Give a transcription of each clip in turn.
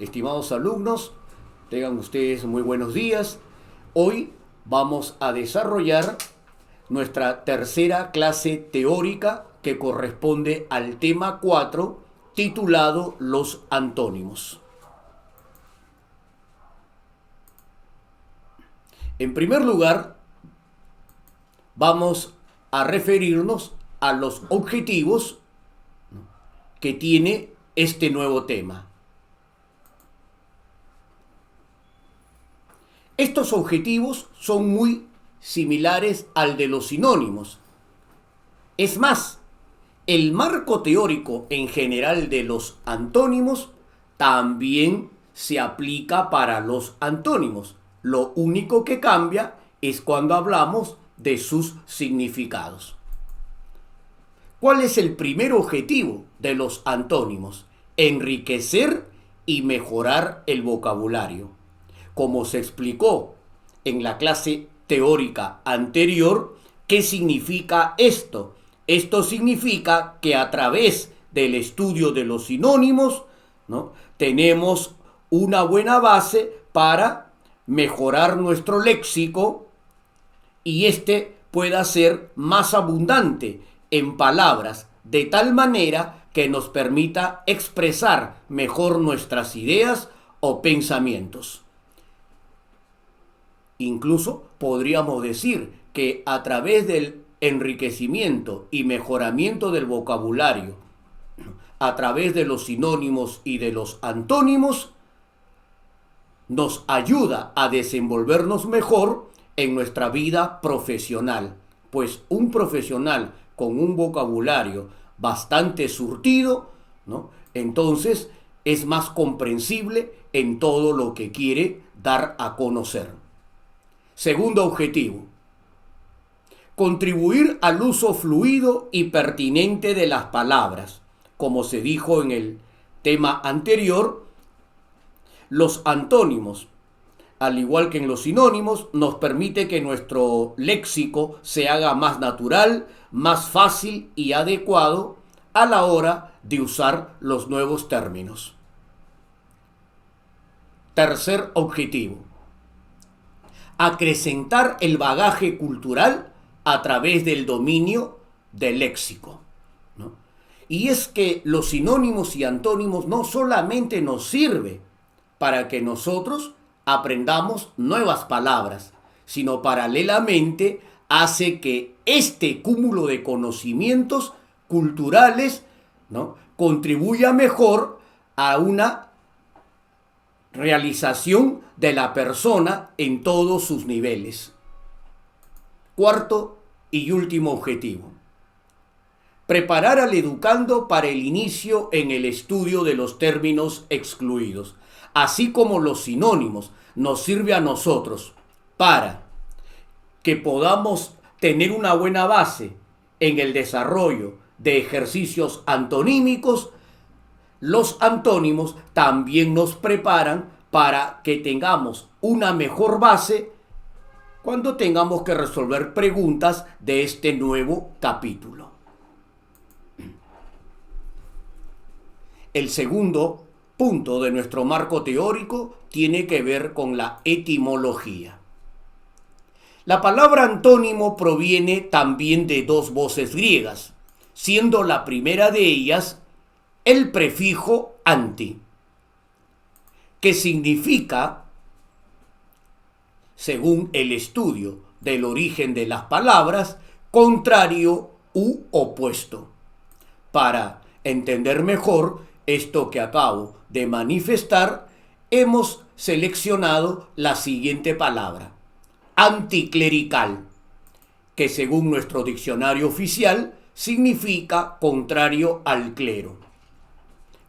Estimados alumnos, tengan ustedes muy buenos días. Hoy vamos a desarrollar nuestra tercera clase teórica que corresponde al tema 4, titulado Los antónimos. En primer lugar, vamos a referirnos a los objetivos que tiene este nuevo tema. Estos objetivos son muy similares al de los sinónimos. Es más, el marco teórico en general de los antónimos también se aplica para los antónimos. Lo único que cambia es cuando hablamos de sus significados. ¿Cuál es el primer objetivo de los antónimos? Enriquecer y mejorar el vocabulario. Como se explicó en la clase teórica anterior, ¿qué significa esto? Esto significa que a través del estudio de los sinónimos, ¿no?, tenemos una buena base para mejorar nuestro léxico y este pueda ser más abundante en palabras, de tal manera que nos permita expresar mejor nuestras ideas o pensamientos. Incluso podríamos decir que a través del enriquecimiento y mejoramiento del vocabulario, a través de los sinónimos y de los antónimos, nos ayuda a desenvolvernos mejor en nuestra vida profesional. Pues un profesional con un vocabulario bastante surtido, ¿no?, entonces es más comprensible en todo lo que quiere dar a conocer. Segundo objetivo: contribuir al uso fluido y pertinente de las palabras. Como se dijo en el tema anterior, los antónimos, al igual que en los sinónimos, nos permite que nuestro léxico se haga más natural, más fácil y adecuado a la hora de usar los nuevos términos. Tercer objetivo: acrecentar el bagaje cultural a través del dominio del léxico, ¿no? Y es que los sinónimos y antónimos no solamente nos sirve para que nosotros aprendamos nuevas palabras, sino paralelamente hace que este cúmulo de conocimientos culturales, ¿no?, contribuya mejor a una realización de la persona en todos sus niveles. Cuarto y último objetivo: preparar al educando para el inicio en el estudio de los términos excluidos. Así como los sinónimos nos sirve a nosotros para que podamos tener una buena base en el desarrollo de ejercicios antonímicos, los antónimos también nos preparan para que tengamos una mejor base cuando tengamos que resolver preguntas de este nuevo capítulo. El segundo punto de nuestro marco teórico tiene que ver con la etimología. La palabra antónimo proviene también de dos voces griegas, siendo la primera de ellas el prefijo anti, que significa, según el estudio del origen de las palabras, contrario u opuesto. Para entender mejor esto que acabo de manifestar, hemos seleccionado la siguiente palabra: anticlerical, que según nuestro diccionario oficial significa contrario al clero.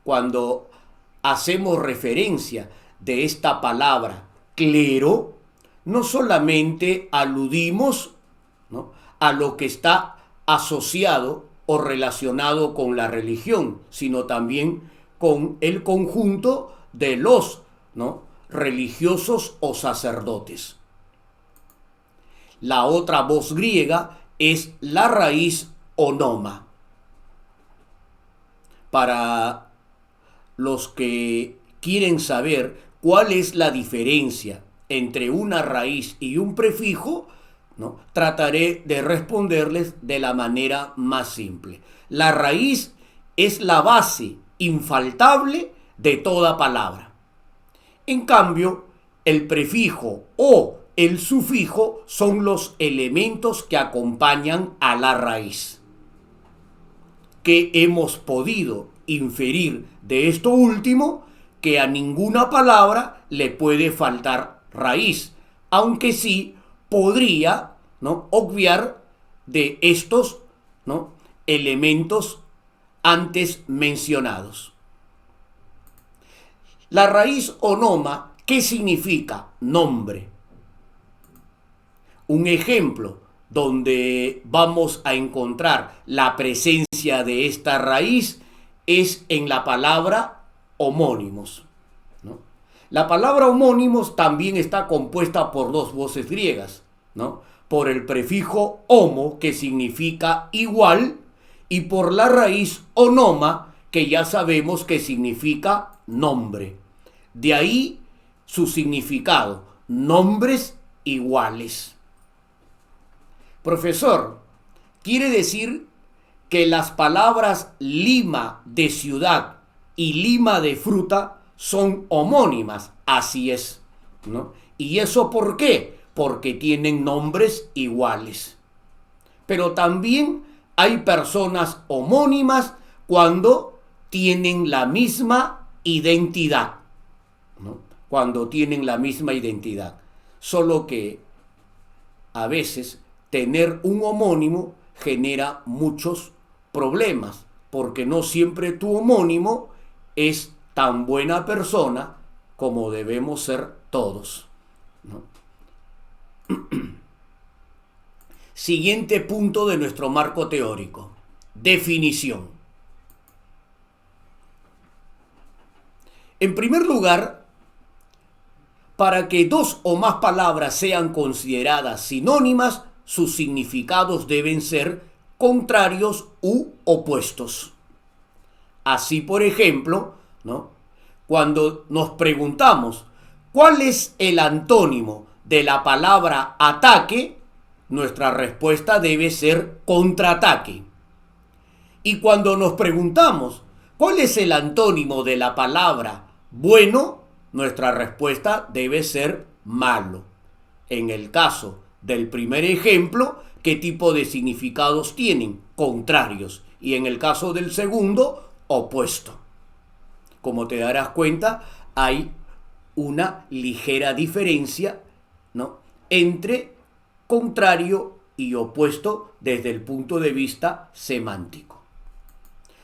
Cuando hacemos referencia de esta palabra clero, no solamente aludimos, ¿no?, a lo que está asociado o relacionado con la religión, sino también con el conjunto de los, ¿no?, religiosos o sacerdotes. La otra voz griega es la raíz onoma. Para los que quieren saber cuál es la diferencia entre una raíz y un prefijo, ¿no? Trataré de responderles de la manera más simple. La raíz es la base infaltable de toda palabra. En cambio, el prefijo o el sufijo son los elementos que acompañan a la raíz. ¿Qué hemos podido inferir de esto último? Que a ninguna palabra le puede faltar raíz, aunque sí podría, ¿no?, obviar de estos, ¿no?, elementos antes mencionados. La raíz onoma, ¿qué significa? Nombre. Un ejemplo donde vamos a encontrar la presencia de esta raíz es en la palabra homónimos, ¿no? La palabra homónimos también está compuesta por dos voces griegas, ¿no? Por el prefijo homo, que significa igual, y por la raíz onoma, que ya sabemos que significa nombre. De ahí su significado, nombres iguales. Profesor, ¿quiere decir que las palabras Lima de ciudad y Lima de fruta son homónimas? Así es, ¿no? ¿Y eso por qué? Porque tienen nombres iguales. Pero también hay personas homónimas cuando tienen la misma identidad, ¿no? Cuando tienen la misma identidad. Solo que a veces tener un homónimo genera muchos problemas, porque no siempre tu homónimo es tan buena persona como debemos ser todos, ¿no? Siguiente punto de nuestro marco teórico: definición. En primer lugar, para que dos o más palabras sean consideradas sinónimas, sus significados deben ser contrarios u opuestos. Así, por ejemplo, ¿no?, cuando nos preguntamos ¿cuál es el antónimo de la palabra ataque?, nuestra respuesta debe ser contraataque. Y cuando nos preguntamos ¿cuál es el antónimo de la palabra bueno?, nuestra respuesta debe ser malo. En el caso del primer ejemplo, ¿qué tipo de significados tienen? Contrarios. Y en el caso del segundo, opuesto. Como te darás cuenta, hay una ligera diferencia, ¿no?, entre contrario y opuesto desde el punto de vista semántico.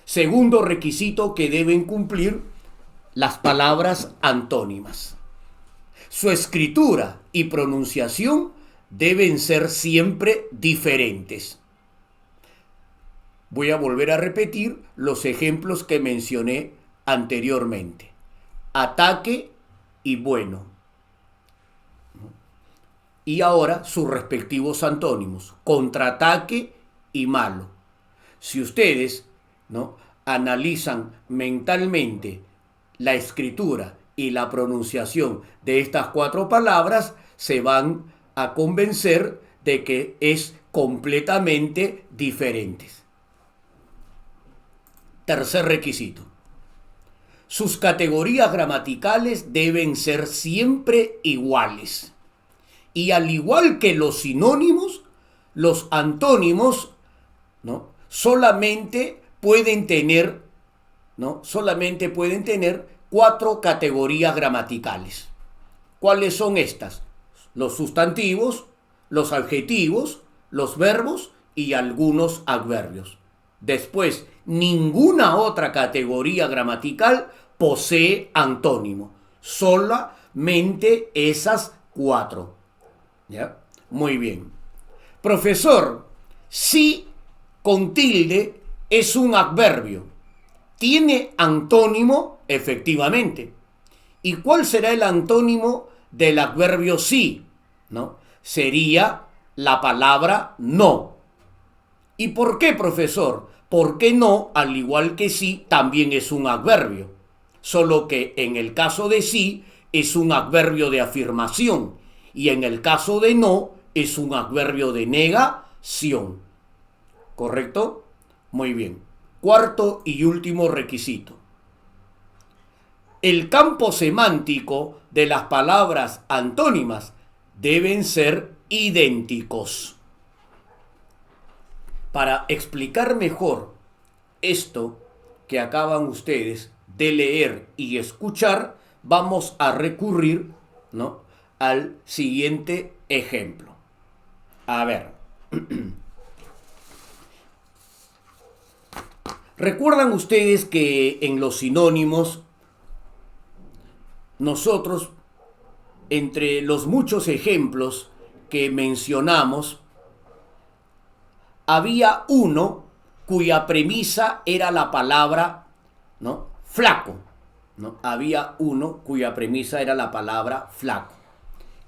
Segundo requisito que deben cumplir las palabras antónimas: su escritura y pronunciación deben ser siempre diferentes. Voy a volver a repetir los ejemplos que mencioné anteriormente: ataque y bueno. Y ahora sus respectivos antónimos: contraataque y malo. Si ustedes, ¿no?, analizan mentalmente la escritura y la pronunciación de estas cuatro palabras, se van a convencer de que es completamente diferentes. Tercer requisito: sus categorías gramaticales deben ser siempre iguales. Y al igual que los sinónimos, los antónimos, ¿no?, solamente pueden tener cuatro categorías gramaticales. ¿Cuáles son estas? Los sustantivos, los adjetivos, los verbos y algunos adverbios. Después, ninguna otra categoría gramatical posee antónimo. Solamente esas cuatro. ¿Ya? Muy bien. Profesor, si con tilde es un adverbio, ¿tiene antónimo? Efectivamente. ¿Y cuál será el antónimo del adverbio sí? ¿No? Sería la palabra no. ¿Y por qué, profesor? Porque no, al igual que sí, también es un adverbio. solo que en el caso de sí es un adverbio de afirmación y en el caso de no es un adverbio de negación. ¿Correcto? Muy bien. Cuarto y último requisito. El campo semántico de las palabras antónimas deben ser idénticos. Para explicar mejor esto que acaban ustedes de leer y escuchar, vamos a recurrir, ¿no?, al siguiente ejemplo. A ver. ¿Recuerdan ustedes que en los sinónimos nosotros, entre los muchos ejemplos que mencionamos, había uno cuya premisa era la palabra, ¿no?, flaco, ¿no? Había uno cuya premisa era la palabra flaco.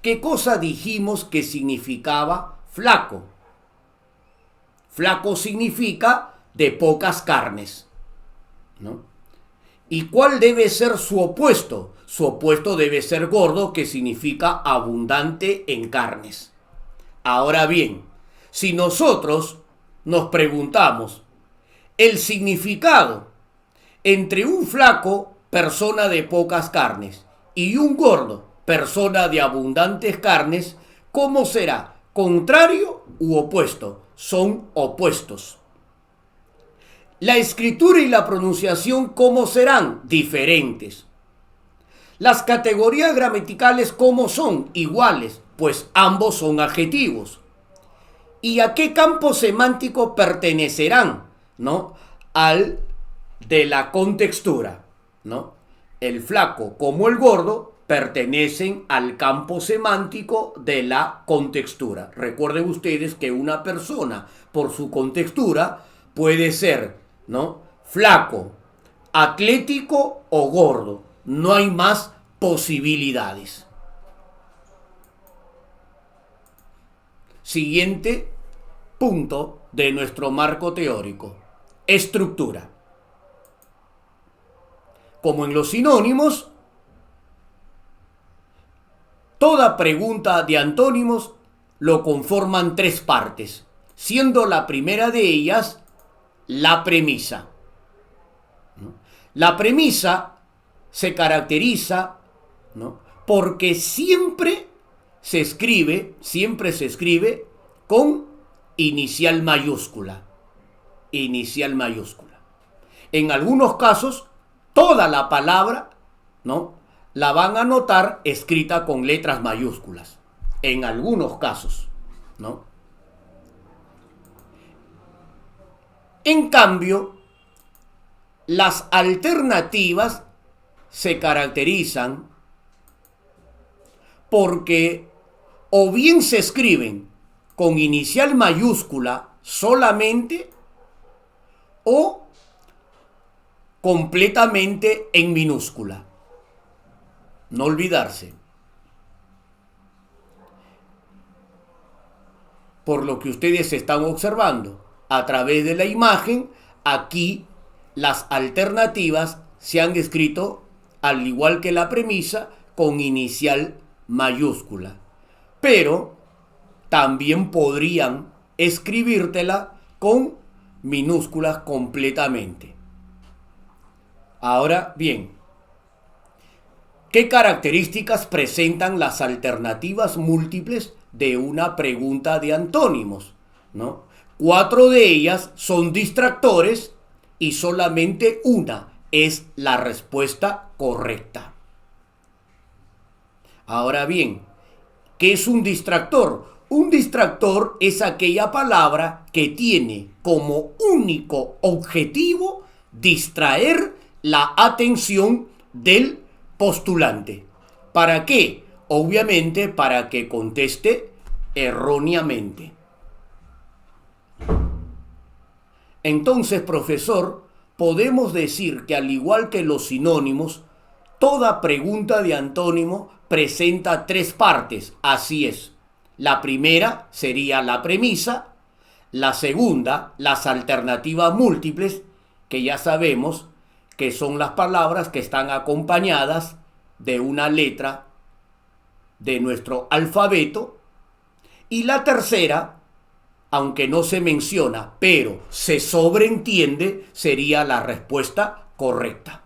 ¿Qué cosa dijimos que significaba flaco? Flaco significa de pocas carnes, ¿no? ¿Y cuál debe ser su opuesto? Su opuesto debe ser gordo, que significa abundante en carnes. Ahora bien, si nosotros nos preguntamos el significado entre un flaco, persona de pocas carnes, y un gordo, persona de abundantes carnes, ¿cómo será? ¿Contrario u opuesto? Son opuestos. La escritura y la pronunciación, ¿cómo serán? Diferentes. Las categorías gramaticales, ¿cómo son? Iguales, pues ambos son adjetivos. ¿Y a qué campo semántico pertenecerán? ¿No? Al de la contextura, ¿no? El flaco como el gordo pertenecen al campo semántico de la contextura. Recuerden ustedes que una persona, por su contextura, puede ser, ¿no?, flaco, atlético o gordo. No hay más posibilidades. Siguiente punto de nuestro marco teórico: estructura. Como en los sinónimos, toda pregunta de antónimos lo conforman tres partes, siendo la primera de ellas la premisa. La premisa se caracteriza, ¿no?, porque siempre se escribe con inicial mayúscula. Inicial mayúscula. En algunos casos, toda la palabra, ¿no?, la van a notar escrita con letras mayúsculas. En algunos casos, ¿no? En cambio, las alternativas se caracterizan porque o bien se escriben con inicial mayúscula solamente o completamente en minúscula. No olvidarse. Por lo que ustedes están observando a través de la imagen, aquí las alternativas se han escrito, al igual que la premisa, con inicial mayúscula. Pero también podrían escribírtela con minúsculas completamente. Ahora bien, ¿qué características presentan las alternativas múltiples de una pregunta de antónimos? ¿No? 4 de ellas son distractores y solamente una es la respuesta correcta. Ahora bien, ¿qué es un distractor? Un distractor es aquella palabra que tiene como único objetivo distraer la atención del postulante. ¿Para qué? Obviamente para que conteste erróneamente. Entonces, profesor, podemos decir que al igual que los sinónimos, toda pregunta de antónimo presenta tres partes. Así es. La primera sería la premisa, la segunda, las alternativas múltiples, que ya sabemos que son las palabras que están acompañadas de una letra de nuestro alfabeto. Y la tercera, aunque no se menciona, pero se sobreentiende, sería la respuesta correcta.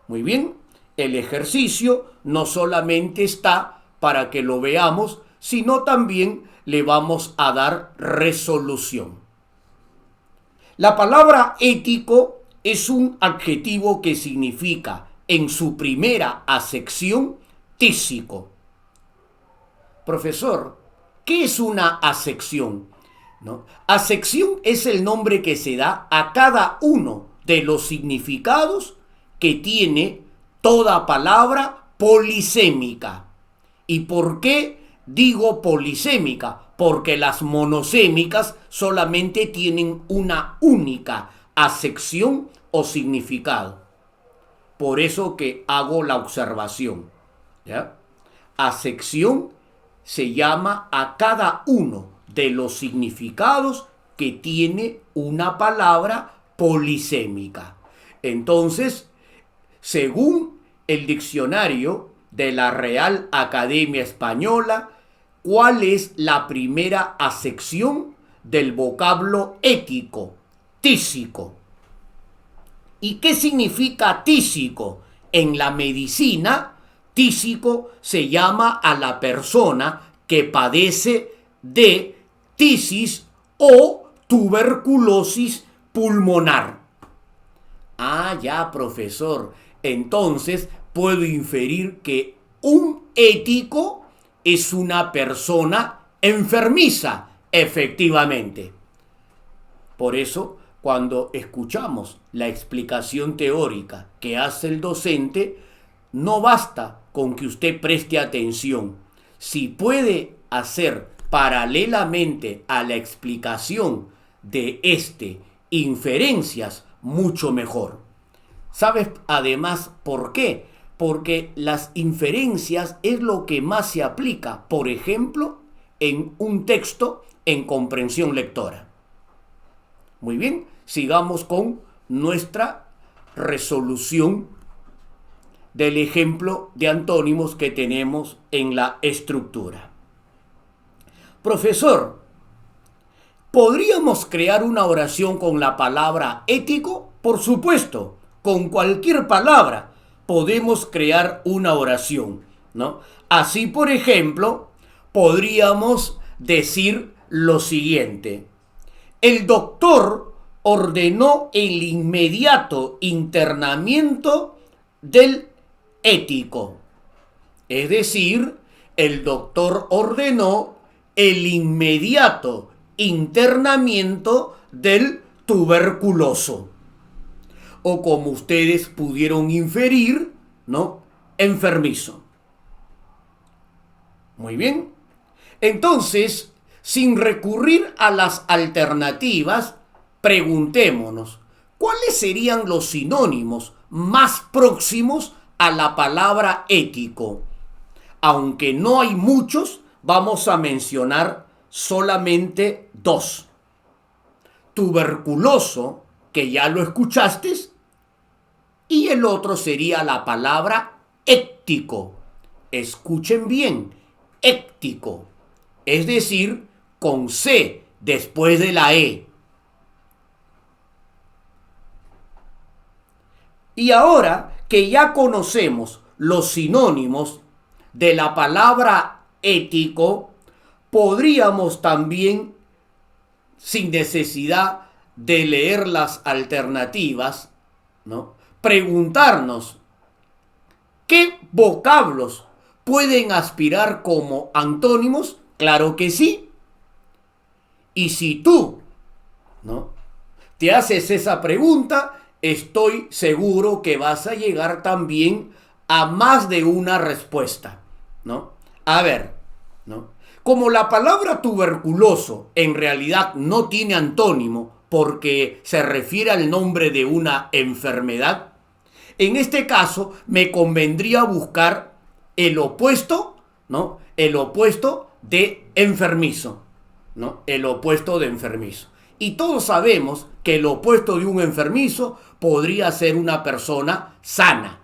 Muy bien, el ejercicio no solamente está para que lo veamos, sino también le vamos a dar resolución. La palabra ético es un adjetivo que significa, en su primera acepción, tísico. Profesor, ¿qué es una acepción? ¿No? Acepción es el nombre que se da a cada uno de los significados que tiene toda palabra polisémica. ¿Y por qué digo polisémica? Porque las monosémicas solamente tienen una única acepción o significado. Por eso que hago la observación, ¿ya? Acepción se llama a cada uno de los significados que tiene una palabra polisémica. Entonces, según el diccionario de la Real Academia Española, ¿cuál es la primera acepción del vocablo ético? Tísico. ¿Y qué significa tísico? En la medicina, tísico se llama a la persona que padece de tisis o tuberculosis pulmonar. Ah, ya, profesor. Entonces puedo inferir que un ético es una persona enfermiza, efectivamente. Por eso, cuando escuchamos la explicación teórica que hace el docente, no basta con que usted preste atención. Si puede hacer paralelamente a la explicación de inferencias, mucho mejor. ¿Sabes además por qué? Porque las inferencias es lo que más se aplica, por ejemplo, en un texto en comprensión lectora. Muy bien, sigamos con nuestra resolución del ejemplo de antónimos que tenemos en la estructura. Profesor, ¿podríamos crear una oración con la palabra ético? Por supuesto, con cualquier palabra podemos crear una oración, ¿no? Así, por ejemplo, podríamos decir lo siguiente: el doctor ordenó el inmediato internamiento del ético. Es decir, el doctor ordenó el inmediato internamiento del tuberculoso. O como ustedes pudieron inferir, ¿no? Enfermizo. Muy bien. Entonces, sin recurrir a las alternativas, preguntémonos, ¿cuáles serían los sinónimos más próximos a la palabra ético? Aunque no hay muchos, vamos a mencionar solamente dos. Tuberculoso, que ya lo escuchaste, y el otro sería la palabra éctico. Escuchen bien, éctico, es decir, con C después de la E. Y ahora que ya conocemos los sinónimos de la palabra ético, podríamos también, sin necesidad de leer las alternativas, ¿no?, preguntarnos ¿qué vocablos pueden aspirar como antónimos? Claro que sí. Y si tú, ¿no?, te haces esa pregunta, estoy seguro que vas a llegar también a más de una respuesta, ¿no? A ver, ¿no? Como la palabra tuberculoso en realidad no tiene antónimo porque se refiere al nombre de una enfermedad, en este caso me convendría buscar el opuesto, ¿no?, el opuesto de enfermizo, ¿no?, el opuesto de enfermizo. Y todos sabemos que el opuesto de un enfermizo podría ser una persona sana,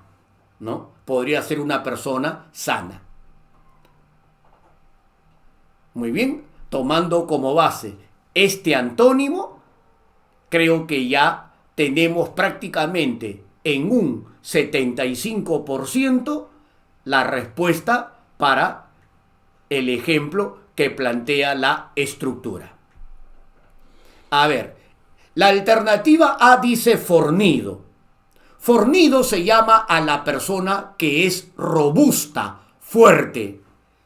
¿no? Podría ser una persona sana. Muy bien, tomando como base este antónimo, creo que ya tenemos prácticamente en un 75% la respuesta para el ejemplo que plantea la estructura. A ver, la alternativa A dice fornido. Fornido se llama a la persona que es robusta, fuerte.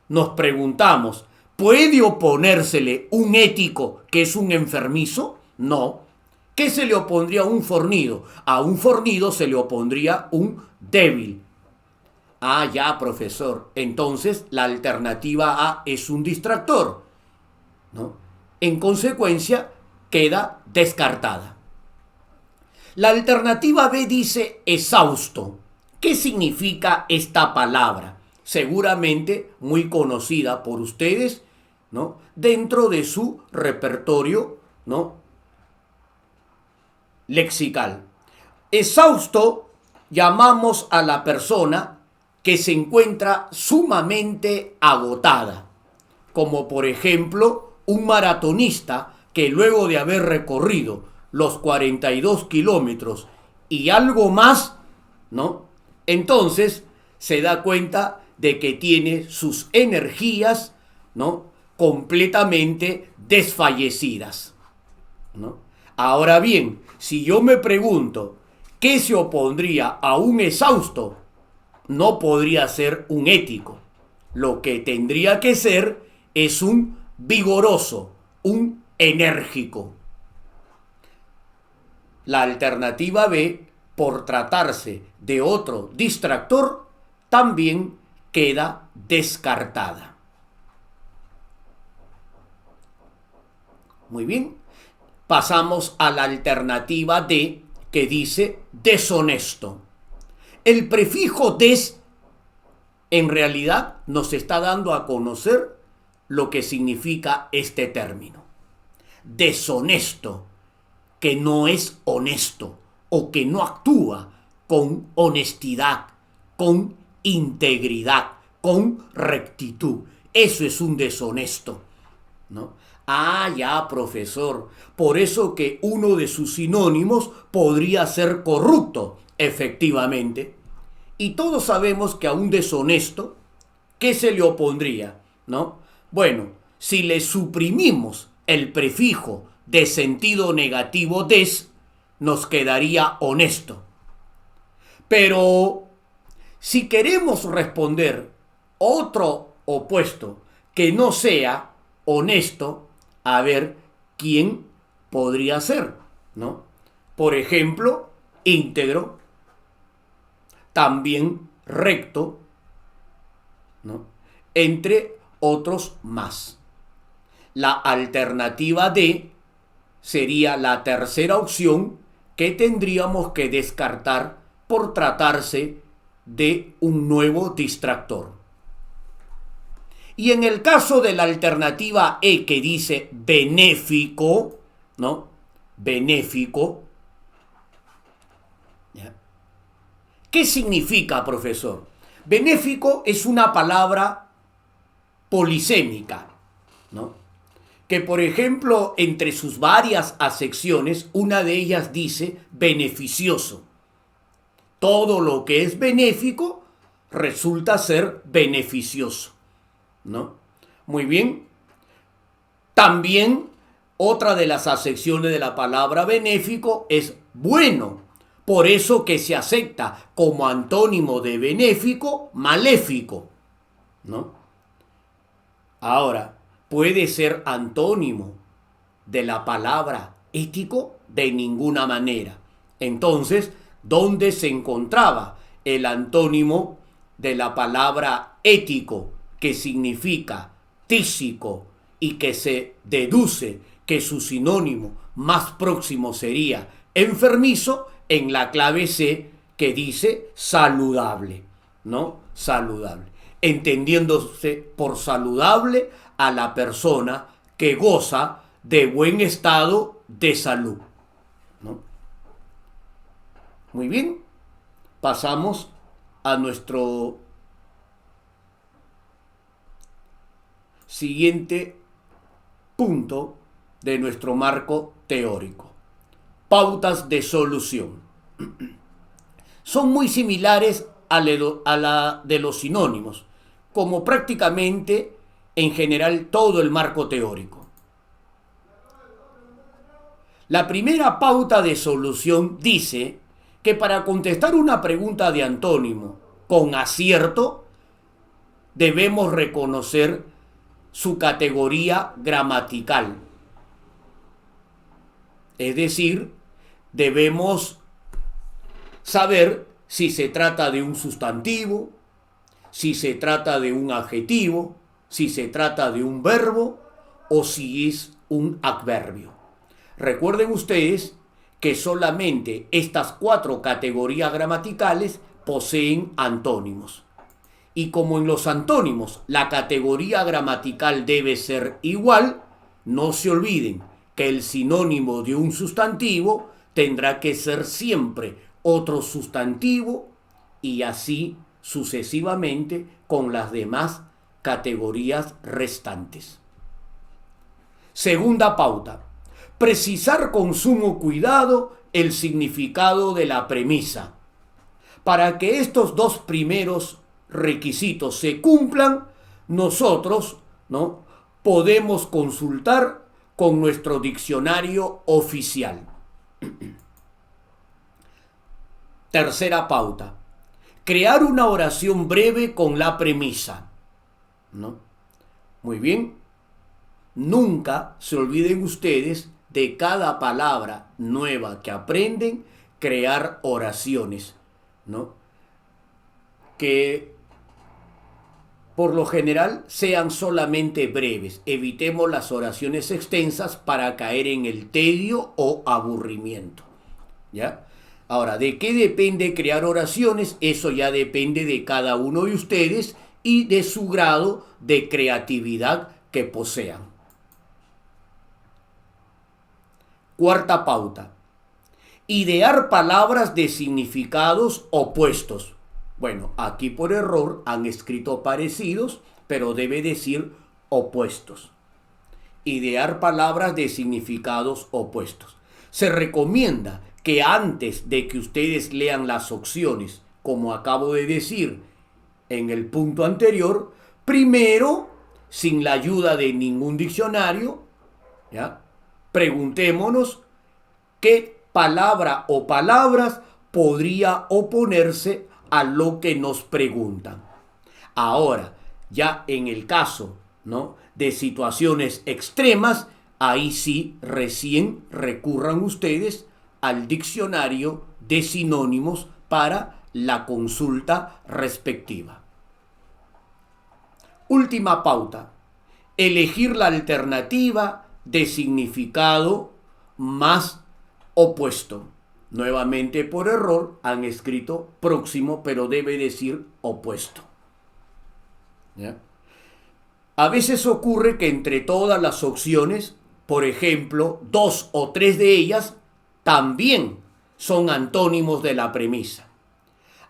Nos preguntamos, ¿puede oponérsele un ético que es un enfermizo? No. ¿Qué se le opondría a un fornido? A un fornido se le opondría un débil. Ah, ya, profesor. Entonces, la alternativa A es un distractor, ¿no? En consecuencia, queda descartada. La alternativa B dice exhausto. ¿Qué significa esta palabra? Seguramente muy conocida por ustedes, ¿no? Dentro de su repertorio, ¿no? Lexical. Exhausto llamamos a la persona que se encuentra sumamente agotada, como por ejemplo un maratonista que luego de haber recorrido los 42 kilómetros y algo más, ¿no? Entonces se da cuenta de que tiene sus energías, ¿no? Completamente desfallecidas, ¿no? Ahora bien, si yo me pregunto, ¿qué se opondría a un exhausto? No podría ser un ético. Lo que tendría que ser es un vigoroso, un enérgico. La alternativa B, por tratarse de otro distractor, también queda descartada. Muy bien. Pasamos a la alternativa D, que dice deshonesto. El prefijo des en realidad nos está dando a conocer lo que significa este término. Deshonesto, que no es honesto o que no actúa con honestidad, con integridad, con rectitud. Eso es un deshonesto, ¿no? Ah, ya, profesor. Por eso que uno de sus sinónimos podría ser corrupto, efectivamente. Y todos sabemos que a un deshonesto, ¿qué se le opondría? ¿No? Bueno, si le suprimimos el prefijo de sentido negativo des, nos quedaría honesto. Pero si queremos responder otro opuesto que no sea honesto, a ver quién podría ser, ¿no? Por ejemplo, íntegro, también recto, ¿no? Entre otros más. La alternativa D sería la tercera opción que tendríamos que descartar por tratarse de un nuevo distractor. Y en el caso de la alternativa E, que dice benéfico, ¿no? Benéfico. ¿Ya? ¿Qué significa, profesor? Benéfico es una palabra polisémica, ¿no? Que, por ejemplo, entre sus varias acepciones, una de ellas dice beneficioso. Todo lo que es benéfico resulta ser beneficioso, ¿no? Muy bien. También otra de las acepciones de la palabra benéfico es bueno. Por eso que se acepta como antónimo de benéfico, maléfico, ¿no? Ahora, ¿puede ser antónimo de la palabra ético? De ninguna manera. Entonces, ¿dónde se encontraba el antónimo de la palabra ético, que significa tísico y que se deduce que su sinónimo más próximo sería enfermizo? En la clave C, que dice saludable, ¿no? Saludable. Entendiéndose por saludable a la persona que goza de buen estado de salud, ¿no? Muy bien, pasamos a nuestro siguiente punto de nuestro marco teórico. Pautas de solución. Son muy similares a la de los sinónimos, como prácticamente en general todo el marco teórico. La primera pauta de solución dice que para contestar una pregunta de antónimo con acierto, debemos reconocer su categoría gramatical. Es decir, debemos saber si se trata de un sustantivo, si se trata de un adjetivo, si se trata de un verbo o si es un adverbio. Recuerden ustedes que solamente estas 4 categorías gramaticales poseen antónimos. Y como en los antónimos la categoría gramatical debe ser igual, no se olviden que el sinónimo de un sustantivo tendrá que ser siempre otro sustantivo y así sucesivamente con las demás categorías restantes. Segunda pauta: precisar con sumo cuidado el significado de la premisa. Para que estos 2 primeros requisitos se cumplan, nosotros, ¿no?, podemos consultar con nuestro diccionario oficial. Tercera pauta: crear una oración breve con la premisa, ¿no? Muy bien. Nunca se olviden ustedes de cada palabra nueva que aprenden, crear oraciones, ¿no? Que por lo general sean solamente breves. Evitemos las oraciones extensas para caer en el tedio o aburrimiento, ¿ya? Ahora, ¿de qué depende crear oraciones? Eso ya depende de cada uno de ustedes y de su grado de creatividad que posean. Cuarta pauta: idear palabras de significados opuestos. Bueno, aquí por error han escrito parecidos, pero debe decir opuestos. Idear palabras de significados opuestos. Se recomienda que antes de que ustedes lean las opciones, como acabo de decir en el punto anterior, primero, sin la ayuda de ningún diccionario, ¿ya?, preguntémonos qué palabra o palabras podría oponerse a lo que nos preguntan. Ahora, ya en el caso, ¿no?, de situaciones extremas, ahí sí recién recurran ustedes al diccionario de sinónimos para la consulta respectiva. Última pauta: elegir la alternativa de significado más opuesto. Nuevamente por error han escrito próximo, pero debe decir opuesto, ¿ya? A veces ocurre que entre todas las opciones, por ejemplo, 2 o 3 de ellas también son antónimos de la premisa.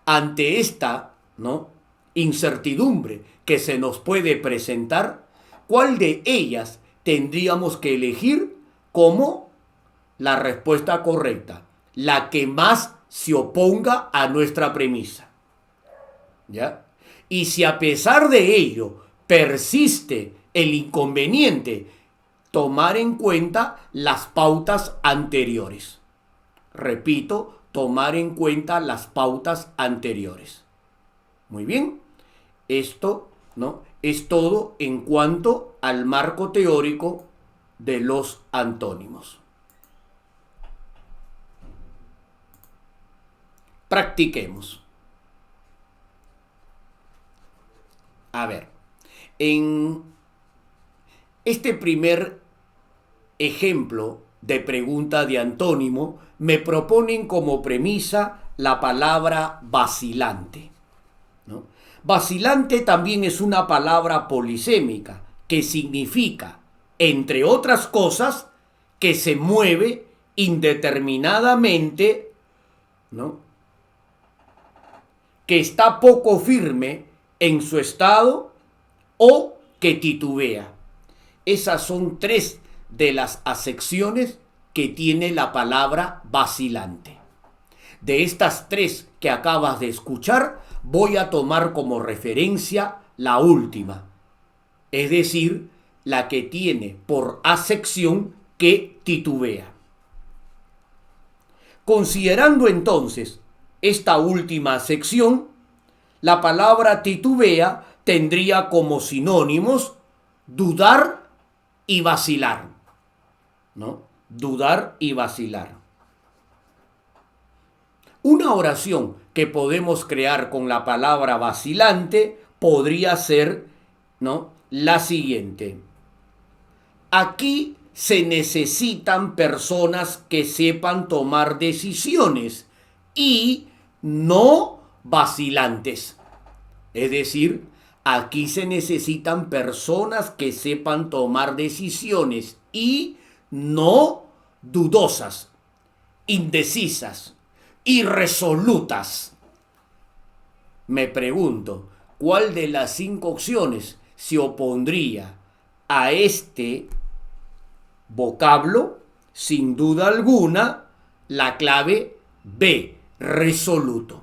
Ante esta, ¿no?, incertidumbre que se nos puede presentar, ¿cuál de ellas tendríamos que elegir como la respuesta correcta? La que más se oponga a nuestra premisa, ¿ya? Y si a pesar de ello persiste el inconveniente, tomar en cuenta las pautas anteriores. Repito, tomar en cuenta las pautas anteriores. Muy bien, esto, ¿no?, es todo en cuanto al marco teórico de los antónimos. Practiquemos. A ver, en este primer ejemplo de pregunta de antónimo me proponen como premisa la palabra vacilante, ¿no? Vacilante también es una palabra polisémica que significa, entre otras cosas, que se mueve indeterminadamente, ¿no? Que está poco firme en su estado o que titubea. Esas son tres de las acepciones que tiene la palabra vacilante. De estas tres que acabas de escuchar, voy a tomar como referencia la última, es decir, la que tiene por acepción que titubea. Considerando entonces esta última acepción, la palabra titubea tendría como sinónimos dudar y vacilar, ¿no? Dudar y vacilar. Una oración que podemos crear con la palabra vacilante podría ser, ¿no?, la siguiente. Aquí se necesitan personas que sepan tomar decisiones y no vacilantes. Es decir, aquí se necesitan personas que sepan tomar decisiones y no dudosas, indecisas, irresolutas. Me pregunto, ¿cuál de las 5 opciones se opondría a este vocablo? Sin duda alguna, la clave B, resoluto.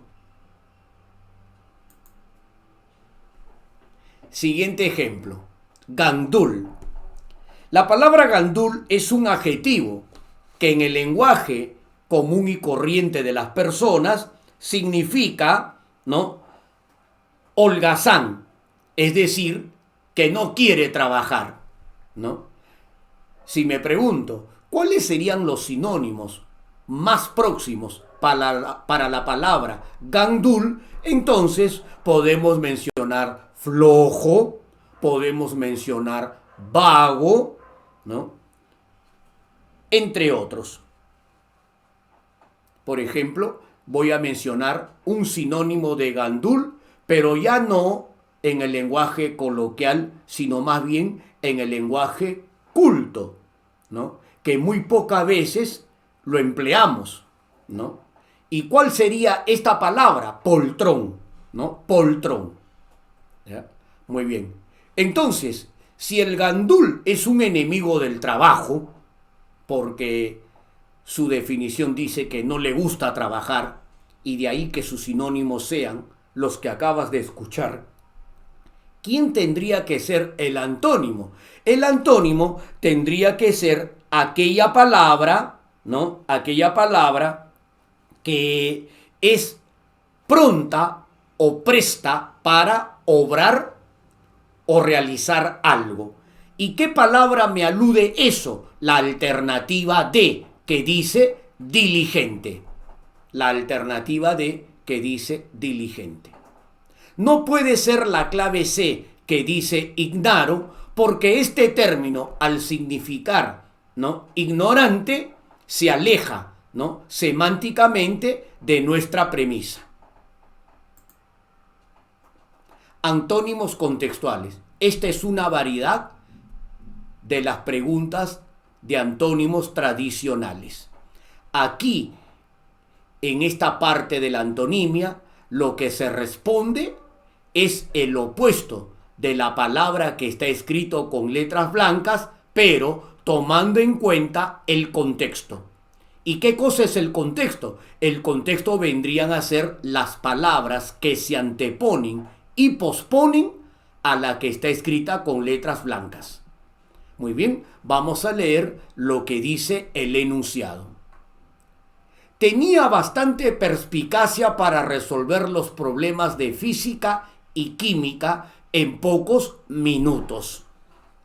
Siguiente ejemplo, gandul. La palabra gandul es un adjetivo que en el lenguaje común y corriente de las personas significa, ¿no?, holgazán, es decir, que no quiere trabajar, ¿no? Si me pregunto, ¿cuáles serían los sinónimos más próximos para la palabra gandul? Entonces podemos mencionar flojo, podemos mencionar vago, ¿no?, entre otros. Por ejemplo, voy a mencionar un sinónimo de gandul, pero ya no en el lenguaje coloquial, sino más bien en el lenguaje culto, ¿no?, que muy pocas veces lo empleamos, ¿no? ¿Y cuál sería esta palabra? Poltrón, ¿no? Poltrón. ¿Ya? Muy bien. Entonces, si el gandul es un enemigo del trabajo, porque su definición dice que no le gusta trabajar, y de ahí que sus sinónimos sean los que acabas de escuchar, ¿quién tendría que ser el antónimo? El antónimo tendría que ser aquella palabra, ¿no?, aquella palabra que es pronta o presta para obrar o realizar algo. ¿Y qué palabra me alude eso? La alternativa D, que dice diligente. La alternativa D, que dice diligente. No puede ser la clave C, que dice ignaro, porque este término, al significar, ¿no?, ignorante, se aleja, ¿no?, semánticamente de nuestra premisa. Antónimos contextuales. Esta es una variedad de las preguntas de antónimos tradicionales. Aquí, en esta parte de la antonimia, lo que se responde es el opuesto de la palabra que está escrito con letras blancas, pero tomando en cuenta el contexto. ¿Y qué cosa es el contexto? El contexto vendrían a ser las palabras que se anteponen y posponen a la que está escrita con letras blancas. Muy bien, vamos a leer lo que dice el enunciado. Tenía bastante perspicacia para resolver los problemas de física y química en pocos minutos,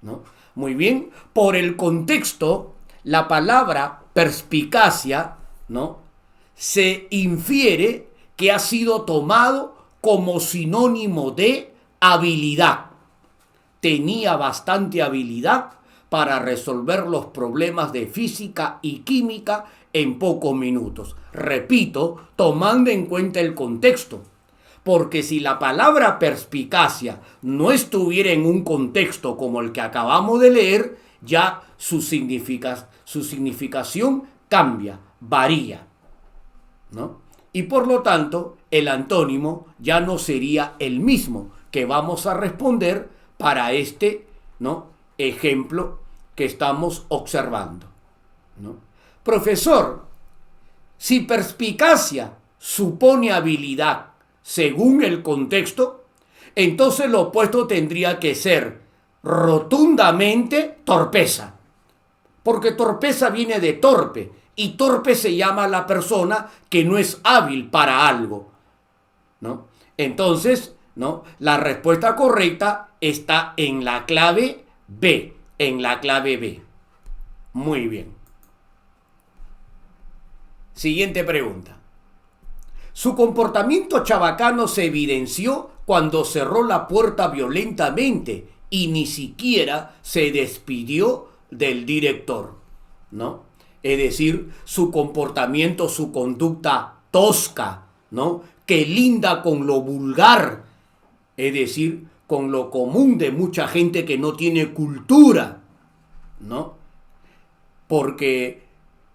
¿no? Muy bien, por el contexto, la palabra perspicacia, ¿no?, se infiere que ha sido tomado como sinónimo de habilidad. Tenía bastante habilidad para resolver los problemas de física y química en pocos minutos. Repito, tomando en cuenta el contexto. Porque si la palabra perspicacia no estuviera en un contexto como el que acabamos de leer, ya su significación cambia, varía, ¿no? Y por lo tanto, el antónimo ya no sería el mismo que vamos a responder para este, ¿no?, ejemplo que estamos observando, ¿no? Profesor, si perspicacia supone habilidad según el contexto, entonces lo opuesto tendría que ser rotundamente torpeza, porque torpeza viene de torpe, y torpe se llama a la persona que no es hábil para algo, ¿no? Entonces, ¿no?, la respuesta correcta está en la clave B, en la clave B. Muy bien. Siguiente pregunta. Su comportamiento chabacano se evidenció cuando cerró la puerta violentamente y ni siquiera se despidió del director, ¿no? Es decir, su comportamiento, su conducta tosca, ¿no?, que linda con lo vulgar, es decir, con lo común de mucha gente que no tiene cultura, ¿no? Porque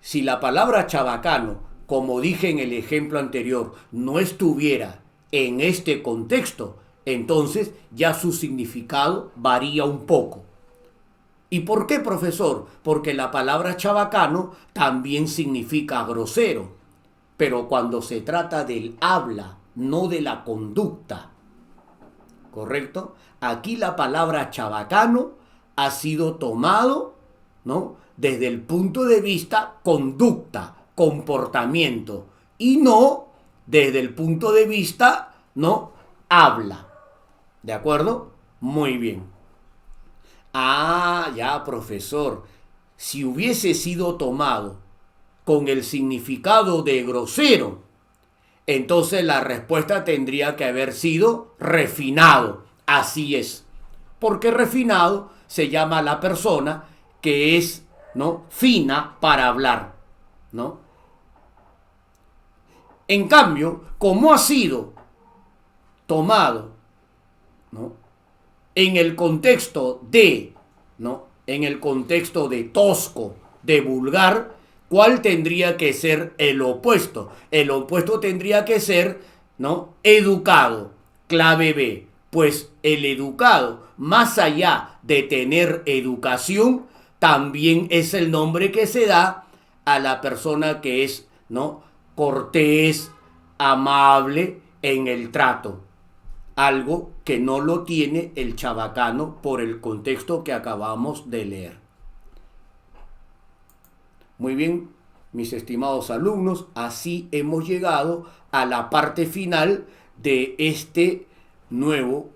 si la palabra chabacano, como dije en el ejemplo anterior, no estuviera en este contexto, entonces ya su significado varía un poco. ¿Y por qué, profesor? Porque la palabra chabacano también significa grosero, pero cuando se trata del habla, no de la conducta, ¿correcto? Aquí la palabra chabacano ha sido tomado, ¿no?, desde el punto de vista conducta, comportamiento, y no desde el punto de vista, ¿no?, habla. ¿De acuerdo? Muy bien. Ah, ya, profesor. Si hubiese sido tomado con el significado de grosero, entonces la respuesta tendría que haber sido refinado. Así es. Porque refinado se llama a la persona que es, ¿no?, fina para hablar, ¿no? En cambio, como ha sido tomado, ¿no?, en el contexto de, ¿no?, en el contexto de tosco, de vulgar, ¿cuál tendría que ser el opuesto? El opuesto tendría que ser, ¿no?, educado, clave B. Pues el educado, más allá de tener educación, también es el nombre que se da a la persona que es, ¿no?, cortés, amable en el trato. Algo que no lo tiene el chabacano por el contexto que acabamos de leer. Muy bien, mis estimados alumnos, así hemos llegado a la parte final de este nuevo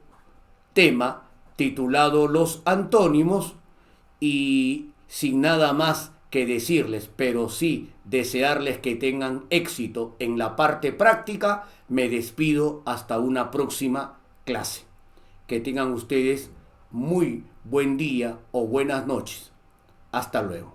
tema titulado Los antónimos, y sin nada más que decirles, pero sí desearles que tengan éxito en la parte práctica, me despido hasta una próxima clase. Que tengan ustedes muy buen día o buenas noches. Hasta luego.